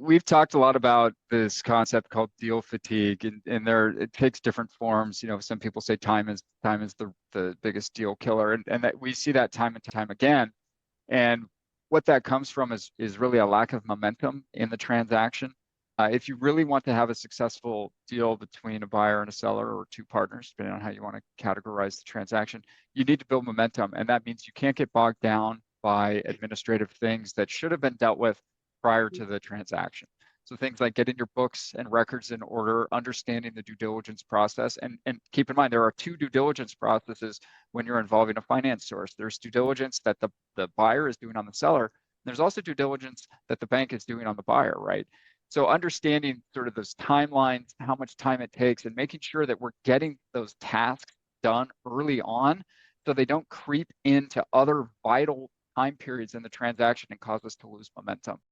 we've talked a lot about this concept called deal fatigue, and there it takes different forms. Some people say time is the biggest deal killer, and that we see that time and time again. And what that comes from is really a lack of momentum in the transaction. If you really want to have a successful deal between a buyer and a seller, or two partners, depending on how you want to categorize the transaction, you need to build momentum. And that means you can't get bogged down by administrative things that should have been dealt with prior to the transaction. So things like getting your books and records in order, understanding the due diligence process, and keep in mind there are two due diligence processes when you're involving a finance source. There's due diligence that the buyer is doing on the seller. There's also due diligence that the bank is doing on the buyer, right? So understanding sort of those timelines, how much time it takes, and making sure that we're getting those tasks done early on so they don't creep into other vital time periods in the transaction and cause us to lose momentum.